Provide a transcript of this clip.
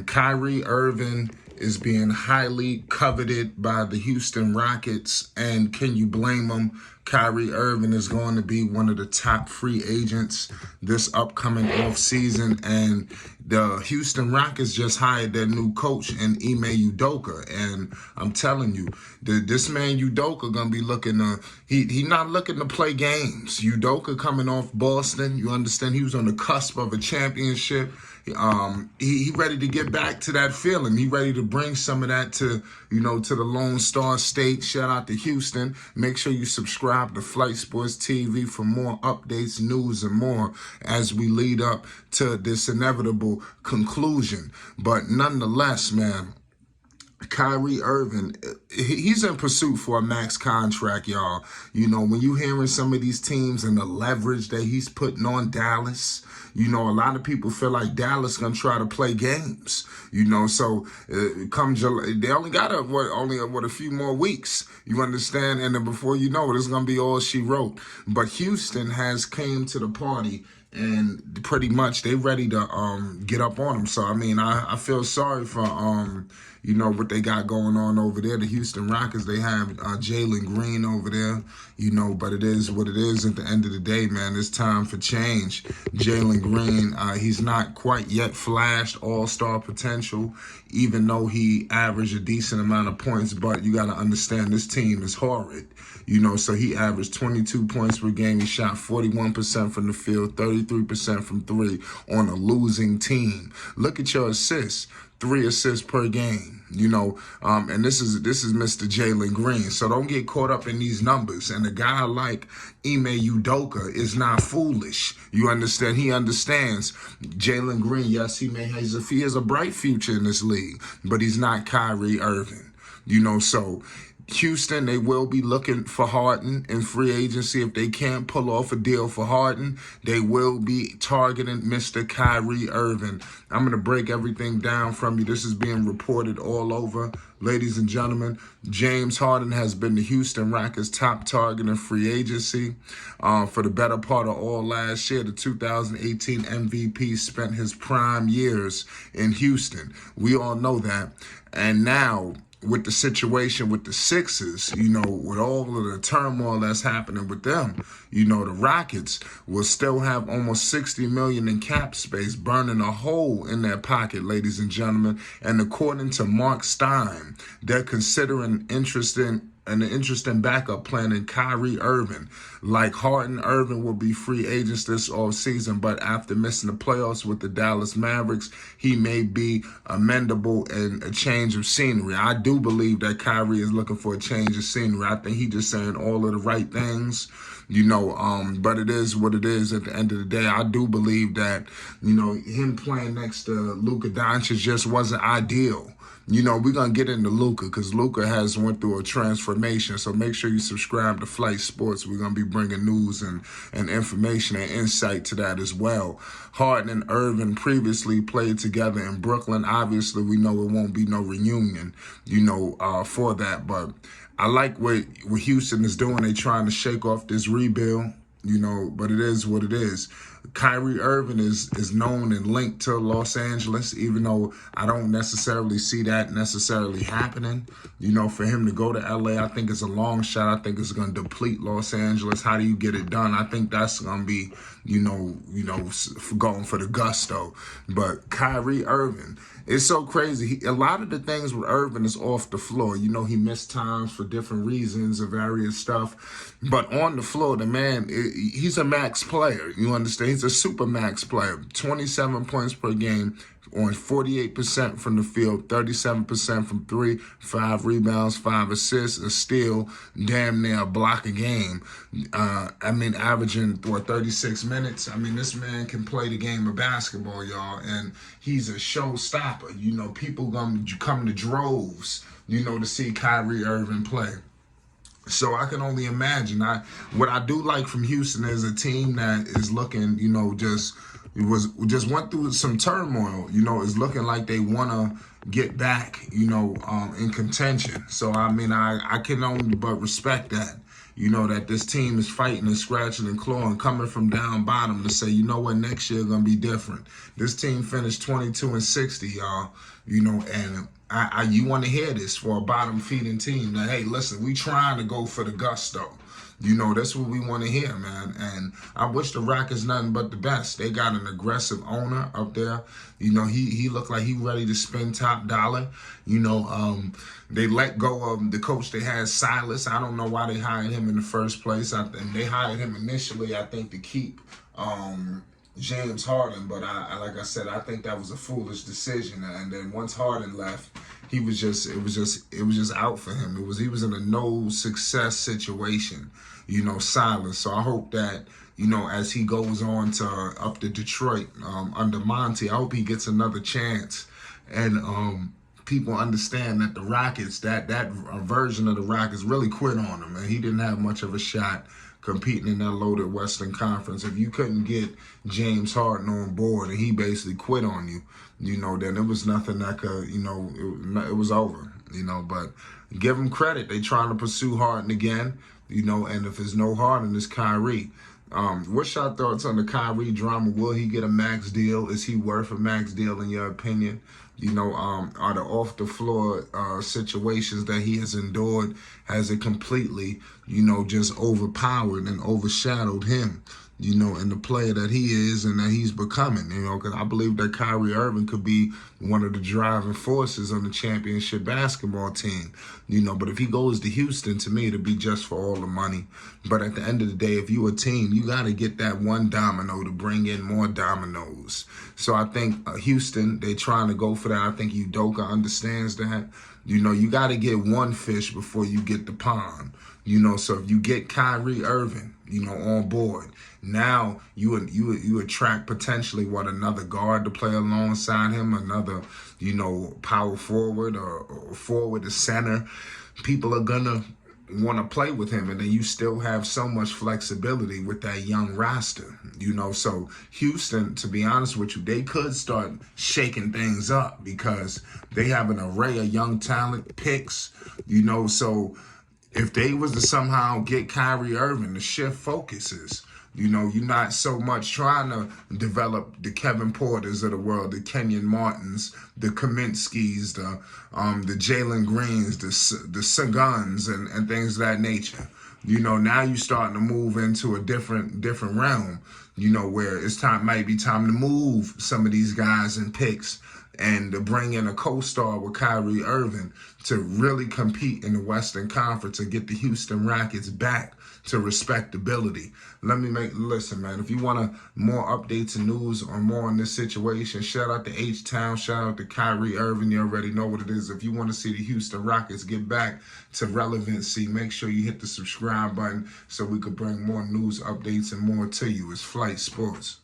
Kyrie Irving is being highly coveted by the Houston Rockets, and can you blame them? Kyrie Irving is going to be one of the top free agents this upcoming offseason, and the Houston Rockets just hired their new coach in Ime Udoka, and I'm telling you, this man Udoka gonna be looking to he not looking to play games. Udoka coming off Boston, you understand, he was on the cusp of a championship. He ready to get back to that feeling. He ready to bring some of that to the Lone Star State. Shout out to Houston. Make sure you subscribe to Flight Sports TV for more updates, news, and more as we lead up to this inevitable conclusion. But nonetheless, man, Kyrie Irving, he's in pursuit for a max contract, y'all. When you hearing some of these teams and the leverage that he's putting on Dallas, a lot of people feel like Dallas gonna try to play games. So come July, they only got a few more weeks. You understand? And then before you know it, it's gonna be all she wrote. But Houston has came to the party, and pretty much they ready to get up on him. So I feel sorry for what they got going on over there. The Houston Rockets, they have Jalen Green over there, but it is what it is at the end of the day, man. It's time for change. Jalen Green, he's not quite yet flashed all-star potential, even though he averaged a decent amount of points, but you got to understand this team is horrid. So he averaged 22 points per game. He shot 41% from the field, 33% from three on a losing team. Look at your assists. 3 assists per game, and this is Mr. Jalen Green. So don't get caught up in these numbers. And a guy like Ime Udoka is not foolish. You understand? He understands Jalen Green. Yes, he has a bright future in this league, but he's not Kyrie Irving. So Houston, they will be looking for Harden in free agency. If they can't pull off a deal for Harden, they will be targeting Mr. Kyrie Irving. I'm going to break everything down from you. This is being reported all over. Ladies and gentlemen, James Harden has been the Houston Rockets' top target in free agency for the better part of all last year. The 2018 MVP spent his prime years in Houston. We all know that. And now, with the situation with the Sixers, with all of the turmoil that's happening with them, the Rockets will still have almost $60 million in cap space, burning a hole in their pocket, ladies and gentlemen. And according to Mark Stein, they're considering an interesting backup plan in Kyrie Irving. Like Harden, Irving will be free agents this offseason, but after missing the playoffs with the Dallas Mavericks, he may be amendable and a change of scenery. I do believe that Kyrie is looking for a change of scenery. I think he's just saying all of the right things, but it is what it is at the end of the day. I do believe that, him playing next to Luka Doncic just wasn't ideal. We're going to get into Luka because Luka has went through a transformation. So make sure you subscribe to Flight Sports. We're going to be bringing news and information and insight to that as well. Harden and Irving previously played together in Brooklyn. Obviously, we know it won't be no reunion, for that. But I like what Houston is doing. They're trying to shake off this rebuild. But it is what it is. Kyrie Irving is known and linked to Los Angeles, even though I don't necessarily see that necessarily happening. For him to go to LA, I think it's a long shot. I think it's going to deplete Los Angeles. How do you get it done? I think that's going to be, going for the gusto. But Kyrie Irving, it's so crazy. A lot of the things with Irving is off the floor. He missed times for different reasons of various stuff. But on the floor, the man, he's a max player. You understand? He's a super max player. 27 points per game on 48% from the field, 37% from three, 5 rebounds, 5 assists, a steal, damn near a block a game. Averaging 36 minutes. This man can play the game of basketball, y'all, and he's a showstopper. People gonna come to droves, to see Kyrie Irving play. So I can only imagine. What I do like from Houston is a team that is looking, just went through some turmoil. Is looking like they want to get back, in contention. So I can only but respect that. that this team is fighting and scratching and clawing, coming from down bottom to say, you know what, next year going to be different. This team finished 22-60, y'all, and you want to hear this for a bottom feeding team that, hey, listen, we trying to go for the gusto. That's what we want to hear, man. And I wish the Rockets nothing but the best. They got an aggressive owner up there. He looked like he ready to spend top dollar. They let go of the coach they had, Silas. I don't know why they hired him in the first place. And they hired him initially, I think, to keep James Harden. But like I said, I think that was a foolish decision. And then once Harden left, it was just out for him. He was in a no success situation, Silas. So I hope that, as he goes on to up to Detroit under Monty, I hope he gets another chance. And people understand that the Rockets, that version of the Rockets really quit on him, and he didn't have much of a shot competing in that loaded Western Conference. If you couldn't get James Harden on board and he basically quit on you, then it was nothing that could, it was over, But give him credit. They trying to pursue Harden again, and if there's no Harden, it's Kyrie. What's your thoughts on the Kyrie drama? Will he get a max deal? Is he worth a max deal in your opinion? Are the off the floor situations that he has endured, has it completely, just overpowered and overshadowed him, and the player that he is and that he's becoming, because I believe that Kyrie Irving could be one of the driving forces on the championship basketball team, but if he goes to Houston, to me, it'll be just for all the money. But at the end of the day, if you a team, you got to get that one domino to bring in more dominoes. So I think Houston, they're trying to go for that. I think Udoka understands that. You got to get one fish before you get the pond. So if you get Kyrie Irving, on board, now you attract potentially another guard to play alongside him, another, power forward or forward to center. People are gonna want to play with him, and then you still have so much flexibility with that young roster, So Houston, to be honest with you, they could start shaking things up because they have an array of young talent picks, So if they was to somehow get Kyrie Irving to shift focuses, you're not so much trying to develop the Kevin Porters of the world, the Kenyon Martins, the Kaminsky's, the Jalen Greens, the Sagans, and things of that nature. Now you're starting to move into a different realm, where might be time to move some of these guys and picks and to bring in a co-star with Kyrie Irving to really compete in the Western Conference and get the Houston Rockets back to respectability. Listen, man, if you want more updates and news or more on this situation, shout out to H-Town, shout out to Kyrie Irving. You already know what it is. If you want to see the Houston Rockets get back to relevancy, make sure you hit the subscribe button so we could bring more news updates and more to you. It's Flight Sports.